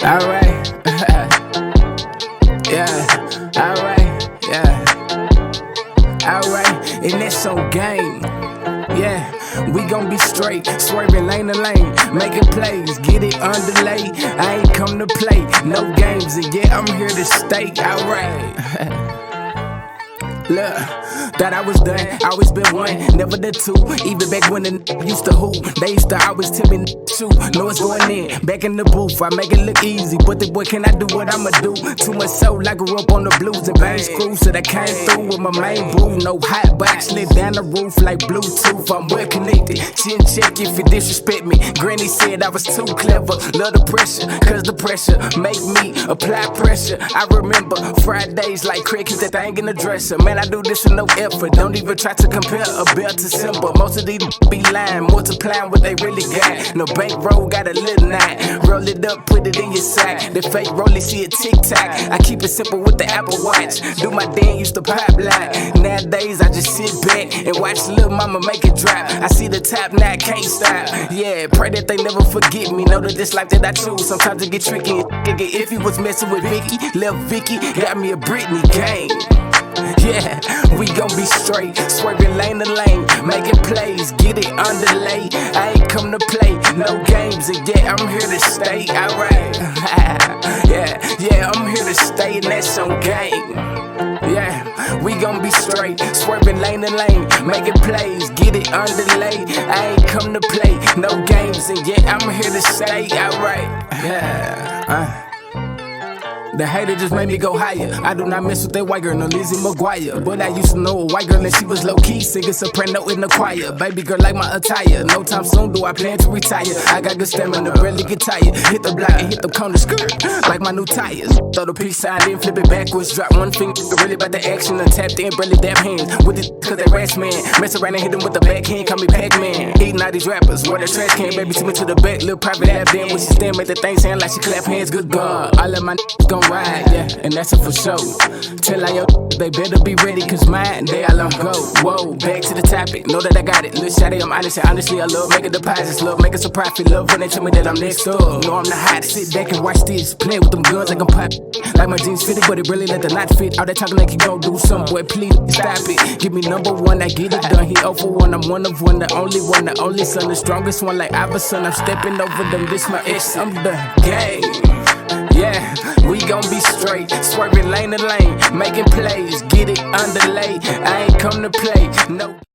Alright. Yeah. Alright. Yeah. Alright. And that's on game. Yeah, we gon' be straight, swerving lane to lane, making plays, get it underlay. I ain't come to play, no games, and yeah, I'm here to stay. Alright. Look, thought I was done, always been one, never the two. Even back when the used to hoop, they used to always tell me shoot. Know it's going in, back in the booth, I make it look easy. But the boy, can I do what I'ma do? Too much soul, I grew up on the blues and bang screws. So I came through with my main boo. No hot box, slid down the roof like Bluetooth. I'm well connected, chin check if you disrespect me. Granny said I was too clever, love the pressure, cause the pressure make me apply pressure. I remember Fridays like Craig, keep that thing in the dresser. Man, I do this with no effort, don't even try to compare a bell to Simba. Most of these be lying, multiplying what they really got. No bankroll, got a little knot. Roll it up, put it in your sack. The fake rollie, see a tic-tac. I keep it simple with the Apple Watch. Do my dance, used to pop like. Nowadays, I just sit back and watch Lil' Mama make it drop. I see the top, now I can't stop. Yeah, pray that they never forget me. Know that this life that I choose, sometimes it get tricky. If you was messing with Vicky, lil' Vicky got me a Britney gang. Yeah, we gon' be straight, swerving lane to lane, making plays, get it underlay. I ain't come to play, no games, and yeah, I'm here to stay. Alright, yeah, I'm here to stay, and that's on game. Yeah, we gon' be straight, swerving lane to lane, making plays, get it underlay. I ain't come to play, no games, and yeah, I'm here to stay. Alright, yeah. The hater just made me go higher. I do not mess with that white girl, no Lizzie McGuire. But I used to know a white girl and she was low-key, singing soprano in the choir. Baby girl like my attire, no time soon do I plan to retire. I got good stamina, barely get tired. Hit the block and hit the corner skirt, like my new tires. Throw the peace sign, then flip it backwards. Drop one finger, really about the action. And tapped in, barely dab hands. With it, cause they rats man. Mess around and hit them with the backhand, call me Pac-Man. Eating all these rappers, wear the trash can. Baby, took me to the back, little private lap. Then when she stand, make the thing sound like she clap hands. Good God, all of my gon' ride, yeah, and that's it for sure. Tell all your they better be ready, cause mine, they all on go. Whoa, back to the topic, know that I got it. Lil' shawty, I'm honest, and honestly, I love making deposits. Love making some profit, love when they tell me that I'm next up. Know I'm the hottest, sit back and watch this. Play with them guns like I'm pop. Like my jeans fitted, but it really let the knot fit. All that talking like you gon' do something, boy, please stop it. Give me number one, I get it done. He 0 for 1, I'm one of one, the only son, the strongest one like Iverson. I'm stepping over them, this my ex, I'm the gang. Yeah, we gon' be straight, swerving lane to lane, making plays, get it underlay. I ain't come to play, no.